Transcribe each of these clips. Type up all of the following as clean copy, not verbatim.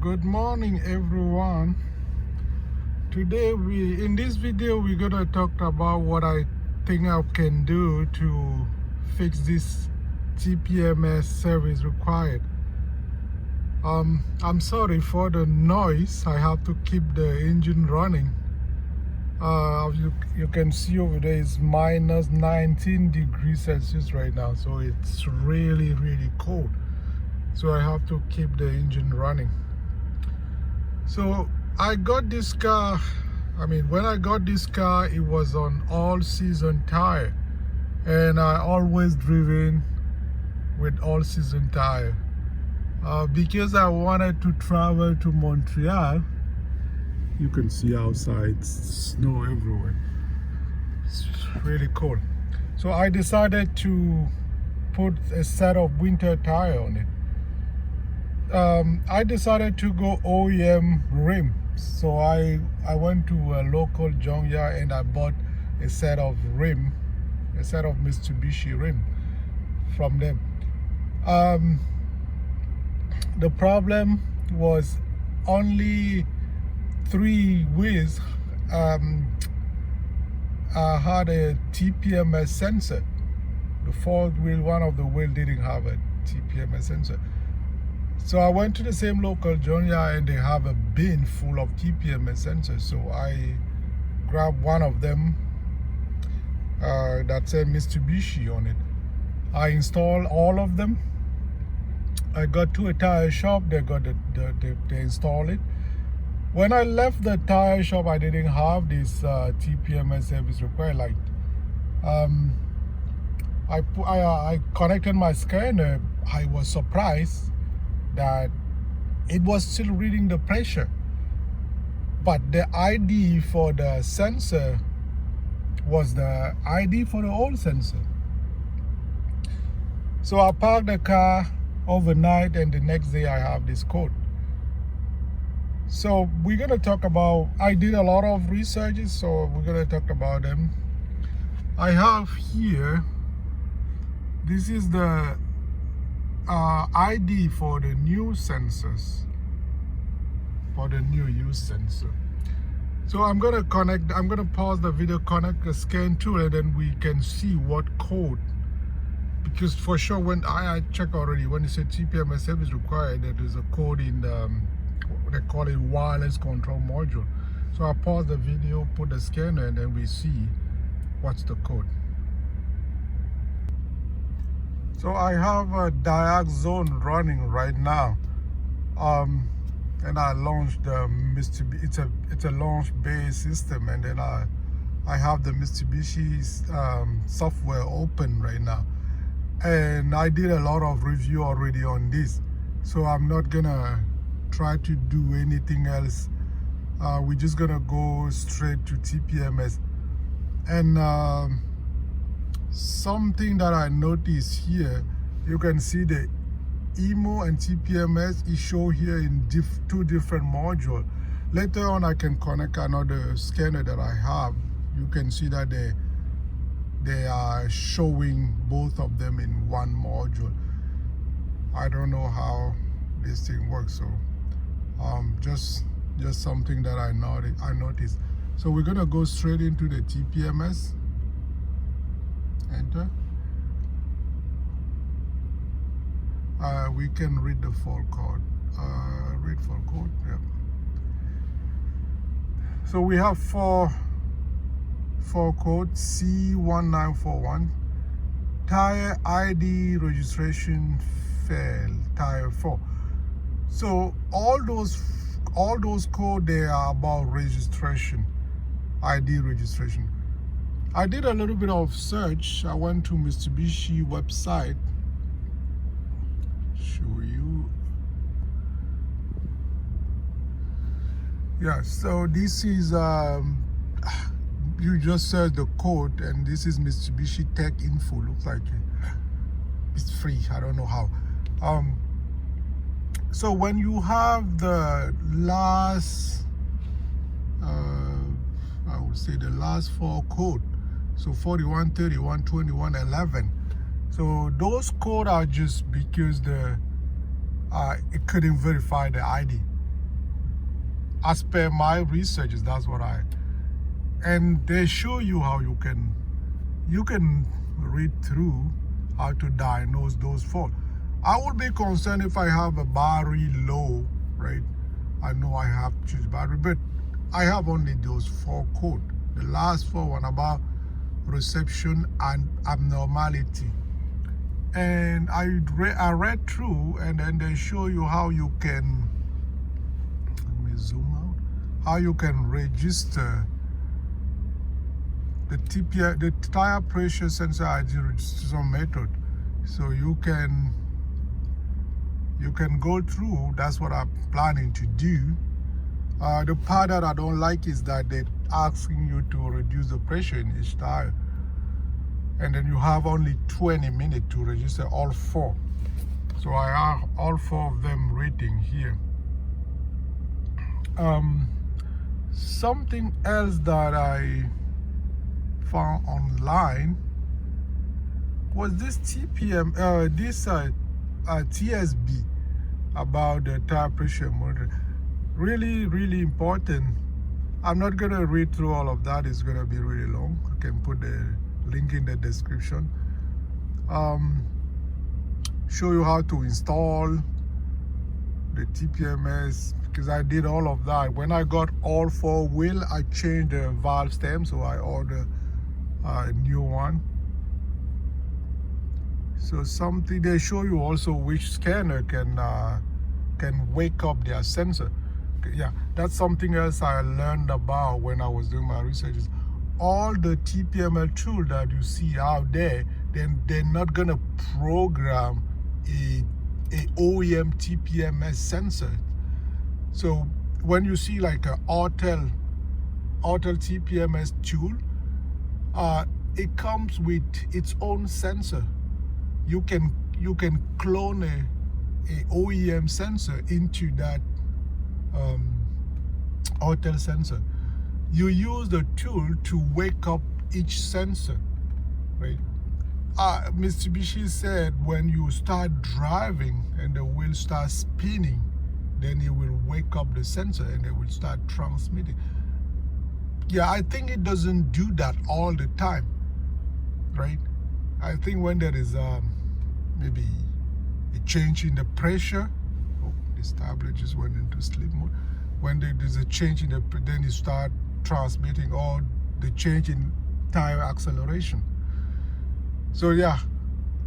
Good morning, everyone. Today in this video we're gonna talk about what I think I can do to fix this TPMS service required. I'm sorry for the noise. I have to keep the engine running. You can see over there it's minus 19 degrees Celsius right now, so it's really cold. So I have to keep the engine running. So I got this car, when I got this car, it was on all-season tire. And I always driven with all-season tire. Because I wanted to travel to Montreal. You can see outside, snow everywhere. It's really cold. So I decided to put a set of winter tire on it. I decided to go OEM rim. So I went to a local junkyard and I bought a set of MITSUBISHI rim from them. The problem was only 3 wheels had a TPMS sensor. The 4th wheel, one of the wheels didn't have a TPMS sensor. So I went to the same local junkyard and they have a bin full of TPMS sensors. So I grabbed one of them that said MITSUBISHI on it. I installed all of them. I got to a tire shop, they installed it. When I left the tire shop, I didn't have this TPMS service required light. I connected my scanner. I was surprised that it was still reading the pressure, but the ID for the sensor was the ID for the old sensor. So I parked the car overnight and the next day I have this code. So we're gonna talk about, I did a lot of researches, so we're gonna talk about them. I have here, this is the ID for the new sensors, for the new use sensor. So I'm gonna pause the video, connect the scan tool, and then we can see what code. Because for sure, when I check already, when it said TPMS service required, there is a code in the, they call it wireless control module. So I pause the video, put the scanner, and then we see what's the code. So I have a diag zone running right now, and I launched the MITSUBISHI. It's a launch-based system, and then I have the MITSUBISHI software open right now, and I did a lot of review already on this. So I'm not gonna try to do anything else. We're just gonna go straight to TPMS, and something that I noticed here, you can see the EMO and TPMS is shown here in 2 different modules. Later on, I can connect another scanner that I have. You can see that they are showing both of them in one module. I don't know how this thing works, so just something that I noticed. So we're gonna go straight into the TPMS. Enter. We can read the full code. Read full code. Yeah. So we have four code C1941. Tire ID registration failed. Tire 4. So all those code, they are about registration, ID registration. I did a little bit of search. I went to MITSUBISHI website. Show you. Yeah, so this is, you just search the code, and this is MITSUBISHI Tech Info. Looks like it's free. I don't know how. So when you have the last, I would say the last 4 code, so 41, 31, 21, 11. So those codes are just because it couldn't verify the ID. as per my researches, that's what and they show you how you can read through how to diagnose those faults. I would be concerned if I have a battery low, right? I know I have to choose battery, but I have only those 4 codes. The last 4 one about reception and abnormality. And I read through, and then they show you how you can, let me zoom out, how you can register the tire pressure sensor ID registration method. So you can go through. That's what I'm planning to do. The part that I don't like is that they're asking you to reduce the pressure in each tire, and then you have only 20 minutes to register all 4. So I have all 4 of them rating here. Something else that I found online was this TSB about the tire pressure monitor. Really important. I'm not gonna read through all of that. It's gonna be really long. I can put the link in the description. Show you how to install the TPMS, because I did all of that. When I got all 4 wheel, I changed the valve stem, so I ordered a new one. So something they show you also which scanner can wake up their sensor. Yeah, that's something else I learned about when I was doing my research. All the TPMS tool that you see out there, then they're not gonna program a OEM TPMS sensor. So when you see like a Autel TPMS tool, it comes with its own sensor. You can clone a OEM sensor into that Autel sensor. You use the tool to wake up each sensor, right? Mitsubishi said when you start driving and the wheel starts spinning, then it will wake up the sensor and it will start transmitting. Yeah, I think it doesn't do that all the time, right? I think when there is maybe a change in the pressure, oh, this tablet just went into sleep mode. When there's a change in then you start transmitting, or the change in tire acceleration. So yeah,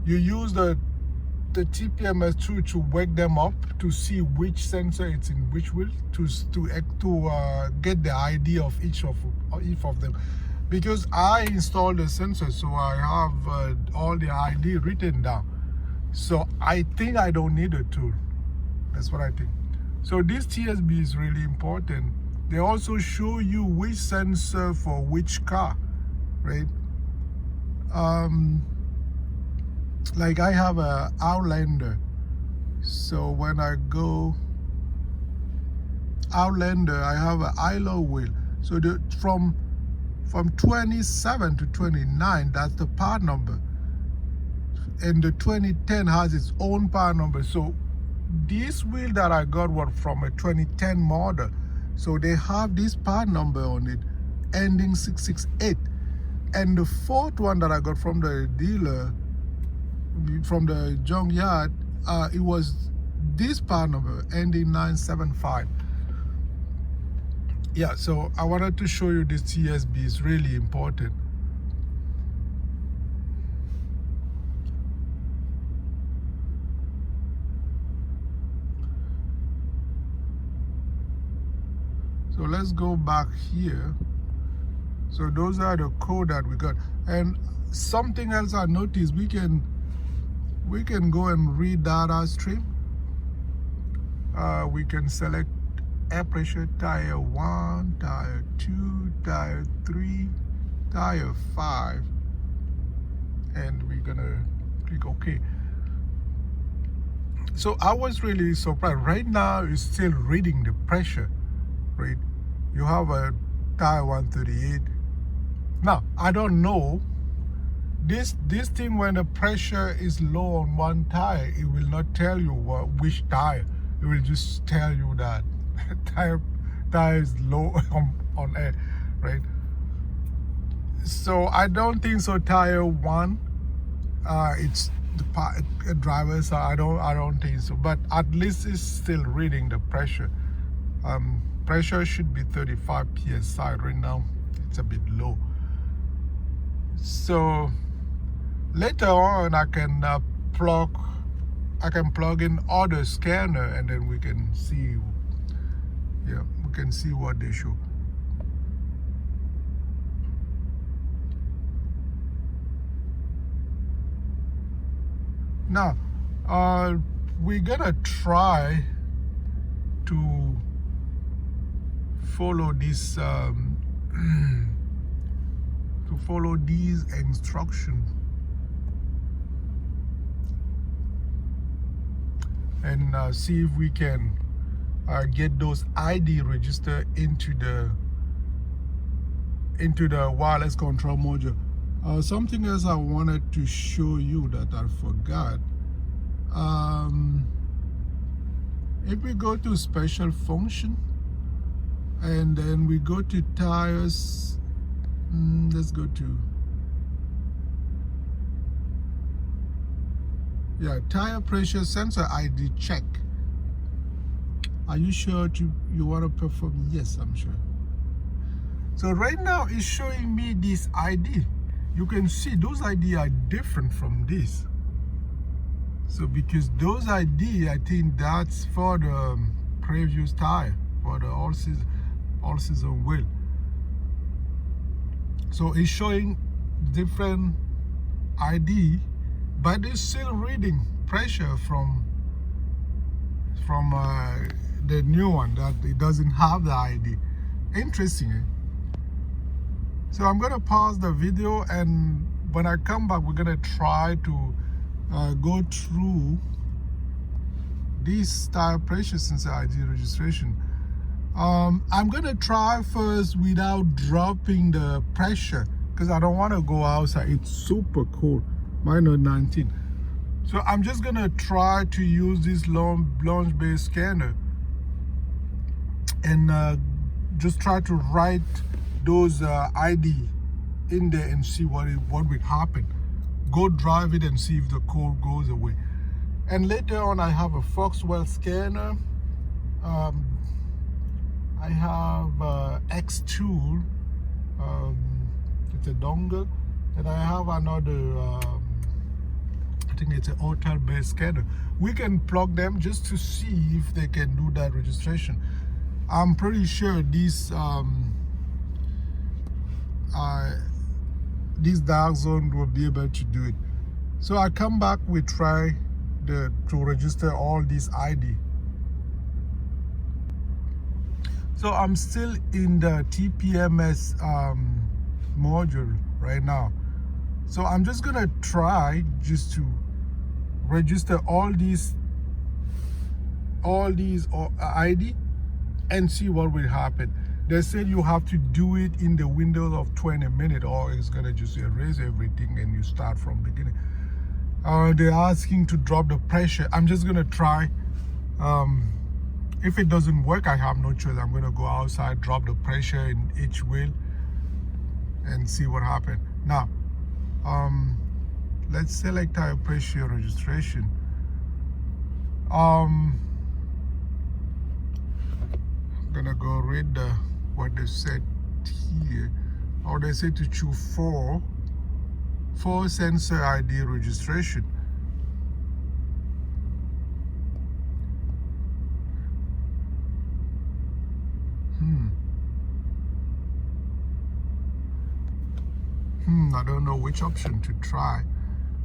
you use the TPMS tool to wake them up to see which sensor it's in which wheel, to get the ID of each of them. Because I installed the sensor, so I have all the ID written down. So I think I don't need a tool. That's what I think. So this TSB is really important. They also show you which sensor for which car, right? Like I have a Outlander. So when I go Outlander, I have an ILO wheel. So from 27 to 29, that's the part number. And the 2010 has its own part number. So this wheel that I got was from a 2010 model. So they have this part number on it, ending 668. And the 4th one that I got from the dealer, from the junkyard, it was this part number, ending 975. Yeah, so I wanted to show you this TSB is really important. So let's go back here. So those are the code that we got. And something else I noticed, we can go and read data stream. We can select air pressure, tire 1, tire 2, tire 3, tire 5. And we're gonna click OK. So I was really surprised. Right now it's still reading the pressure, right? You have a tire 138. Now, I don't know. This thing, when the pressure is low on one tire, it will not tell you which tire. It will just tell you that tire tire is low on air, right? So I don't think so. Tire 1, it's the driver's side. I don't think so. But at least it's still reading the pressure. Pressure should be 35 psi. Right now it's a bit low. So later on I can plug in other scanner, and then we can see, yeah, we can see what they show. Now we're gonna try to follow this to follow these instructions and see if we can get those ID register into the wireless control module. Something else I wanted to show you that I forgot. If we go to special function and then we go to tires, let's go to, yeah, tire pressure sensor ID check. Are you sure you want to perform? Yes, I'm sure. So right now it's showing me this ID. You can see those ID are different from this. So because those ID, I think that's for the previous tire, for the all-season wheel. So it's showing different ID, but it's still reading pressure from the new one, that it doesn't have the ID. Interesting, eh? So I'm gonna pause the video, and when I come back, we're gonna try to go through this tire pressure sensor ID registration. I'm gonna try first without dropping the pressure because I don't want to go outside. It's super cold, -19. So I'm just gonna try to use this launch-based scanner and just try to write those ID in there and see what will happen. Go drive it and see if the cold goes away. And later on, I have a Foxwell scanner. I have X2. It's a dongle, and I have another. I think it's an hotel-based scanner. We can plug them just to see if they can do that registration. I'm pretty sure this dark zone will be able to do it. So I come back, we try to register all these ID. So I'm still in the TPMS module right now. So I'm just gonna try just to register all these ID and see what will happen. They said you have to do it in the window of 20 minutes or it's gonna just erase everything and you start from beginning. They're asking to drop the pressure. I'm just gonna try. If it doesn't work, I have no choice. I'm gonna go outside, drop the pressure in each wheel and see what happens. Now, let's select tire pressure registration. I'm gonna go read what they said here. Or they said to choose four sensor ID registration. I don't know which option to try.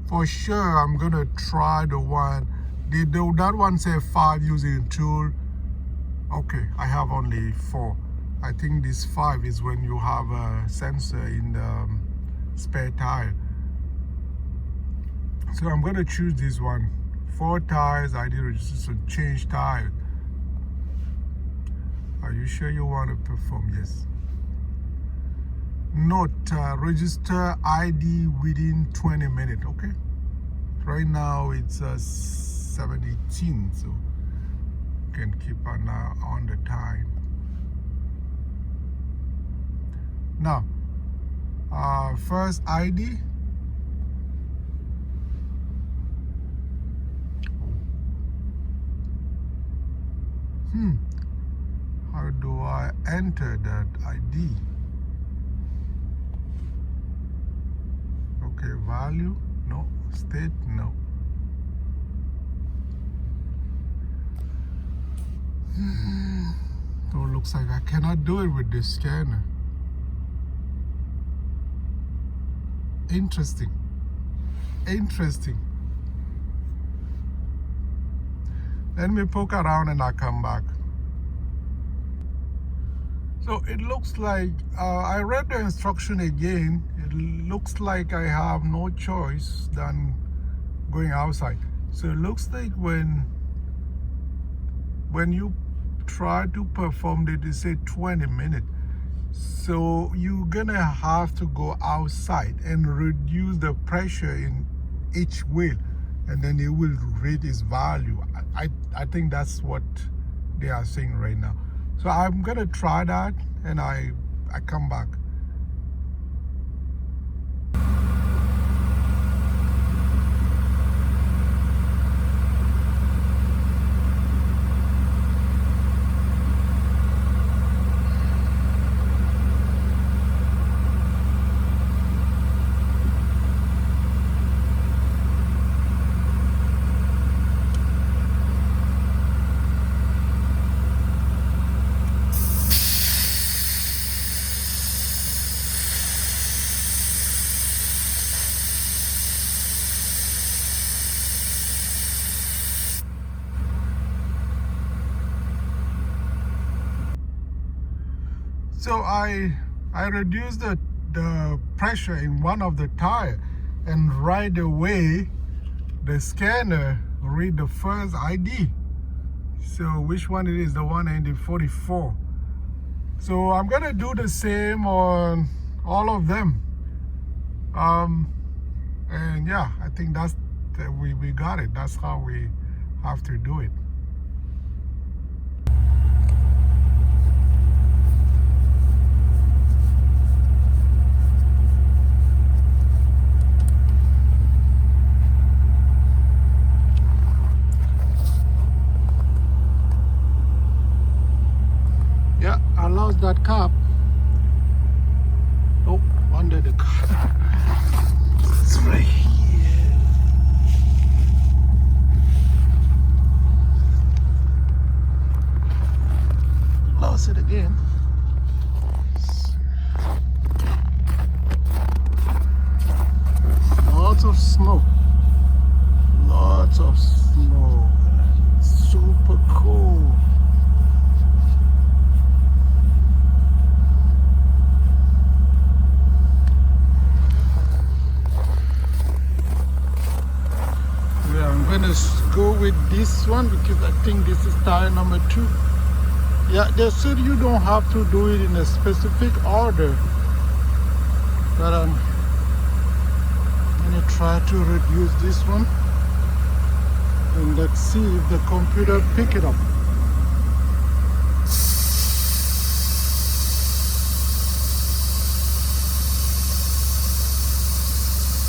For sure, I'm gonna try the one. That one said 5 using a tool. Okay, I have only 4. I think this 5 is when you have a sensor in the spare tire. So I'm gonna choose this one. 4 tires, ID registration, change tire. Are you sure you want to perform? Yes. Note, register ID within 20 minutes, okay? Right now it's 7:18, so you can keep an eye on the time. Now, first ID. How do I enter that ID? Okay, value, no. State, no. So it looks like I cannot do it with this scanner. Interesting. Let me poke around and I'll come back. So it looks like, I read the instruction again. It looks like I have no choice than going outside. So it looks like when you try to perform it, they say 20 minutes. So you're gonna have to go outside and reduce the pressure in each wheel, and then it will rate its value. I think that's what they are saying right now. So I'm gonna try that and I come back. So I reduced the pressure in one of the tire, and right away the scanner read the first ID. So which one it is? The one ending 44. So I'm gonna do the same on all of them. And yeah, I think that's we got it. That's how we have to do it. Yeah, I lost that cup. Oh, under the car. It's right here. Lost it again. Lots of smoke. Lots of smoke. Super cool. I'm gonna go with this one because I think this is tire number 2. Yeah, they said you don't have to do it in a specific order, but I'm gonna try to reduce this one, and let's see if the computer pick it up.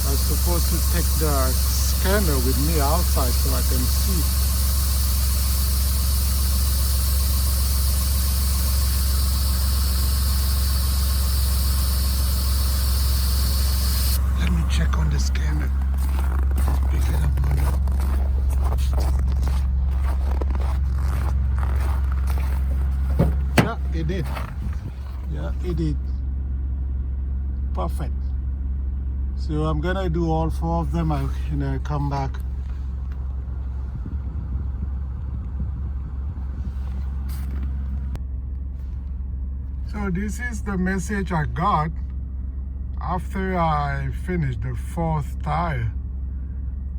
I'm supposed to take the scanner with me outside so I can see. Let me check on the scanner. Pick it up now. Yeah, it did. Yeah, it did. Perfect. So I'm gonna do all 4 of them and I come back. So this is the message I got after I finished the 4th tire.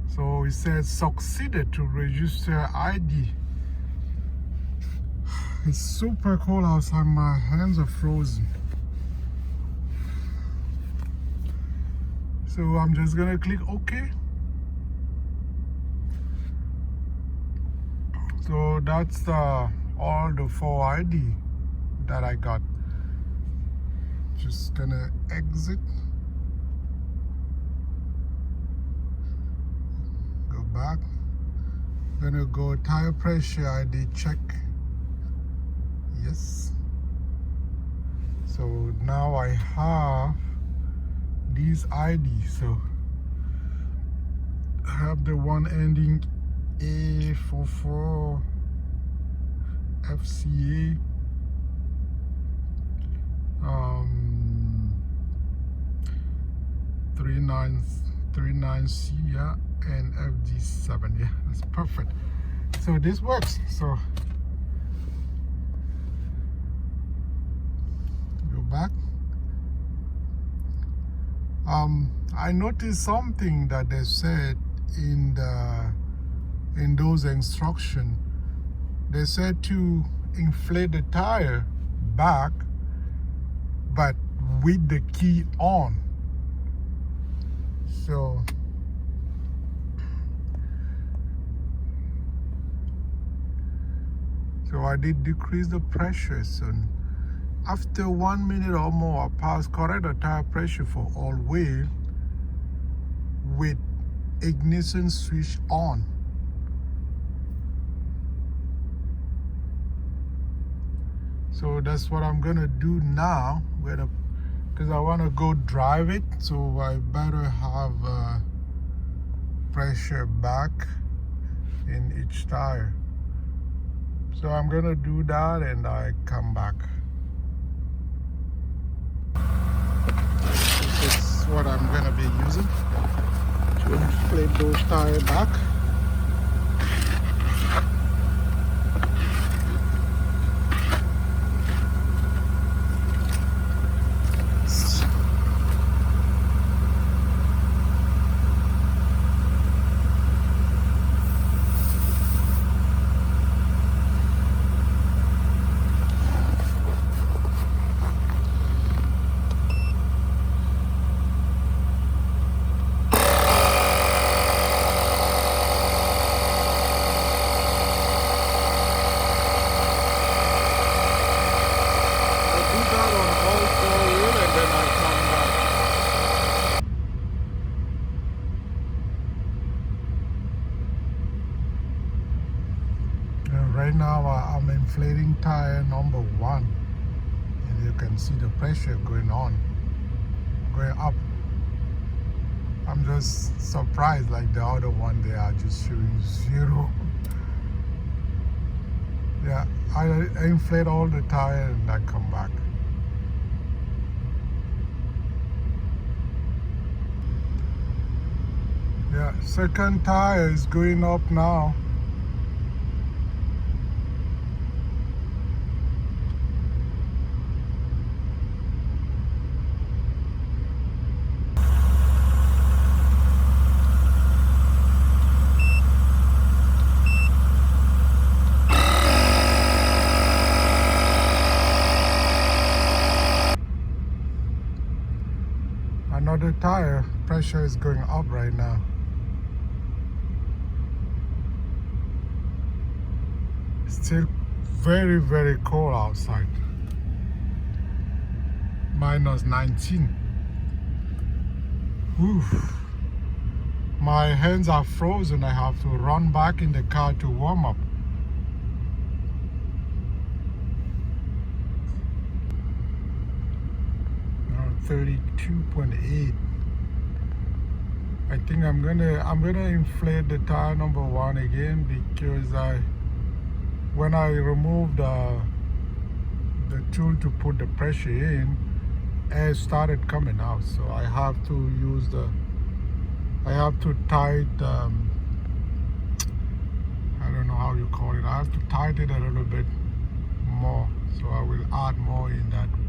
So it says succeeded to register ID. It's super cold outside, my hands are frozen. So I'm just gonna click OK. So that's all the 4 ID that I got. just gonna exit, go back, gonna go tire pressure ID check, yes. So now I have these IDs. So I have the one ending A44 FCA, 39C, yeah, and FD7, yeah, that's perfect. So this works. So go back. I noticed something that they said in those instructions. They said to inflate the tire back, but with the key on. So I did decrease the pressure. So after 1 minute or more, I passed correct the tire pressure for all wheel with ignition switch on. So that's what I'm gonna do now, because I want to go drive it. So I better have pressure back in each tire. So I'm gonna do that and I come back. This is what I'm gonna be using to inflate those tires back. Right now I'm inflating tire number 1, and you can see the pressure going up. I'm just surprised, like the other one they are just showing 0. Yeah, I inflate all the tire and I come back. Yeah, second tire is going up now. Another tire pressure is going up right now. Still very, very cold outside. -19. Oof. My hands are frozen. I have to run back in the car to warm up. Now 32.8. I think I'm gonna inflate the tire number 1 again, because when I removed the tool to put the pressure in, air started coming out. So I have to tighten, I don't know how you call it. I have to tighten it a little bit more. So I will add more in that one.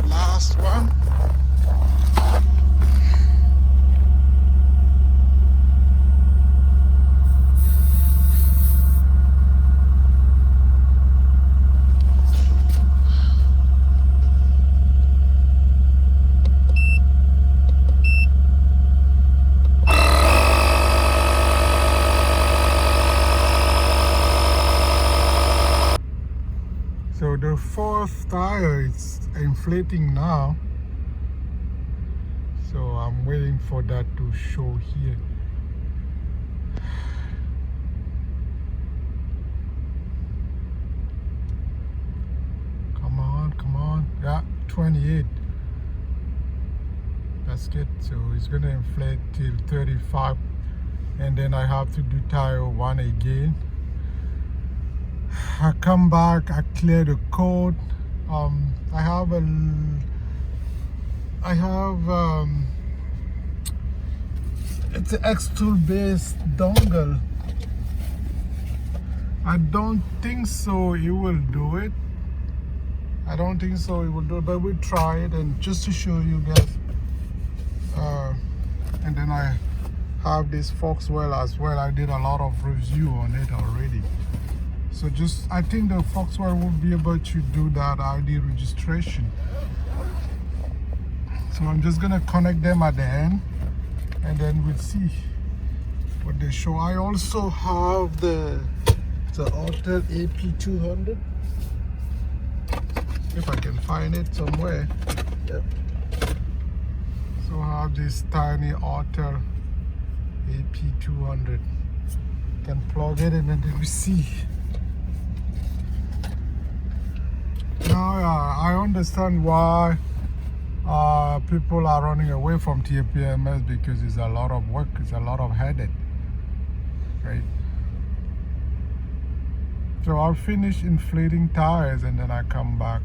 Last one. So the fourth tire is inflating now. So I'm waiting for that to show here. Come on. Yeah, 28. That's good. So it's gonna inflate till 35, and then I have to do tire 1 again. I come back, I clear the code. I have it's an X-Tool based dongle. I don't think so it will do it. But we'll try it, and just to show you guys. And then I have this Foxwell as well. I did a lot of review on it already. So I think the Foxwell will be able to do that ID registration. So I'm just gonna connect them at the end, and then we'll see what they show. I also have the Autel AP200. If I can find it somewhere. Yep. So I have this tiny Autel AP200. Can plug it in and then we see. Now I understand why people are running away from TPMS, because it's a lot of work, it's a lot of headache, right? So I'll finish inflating tires and then I come back.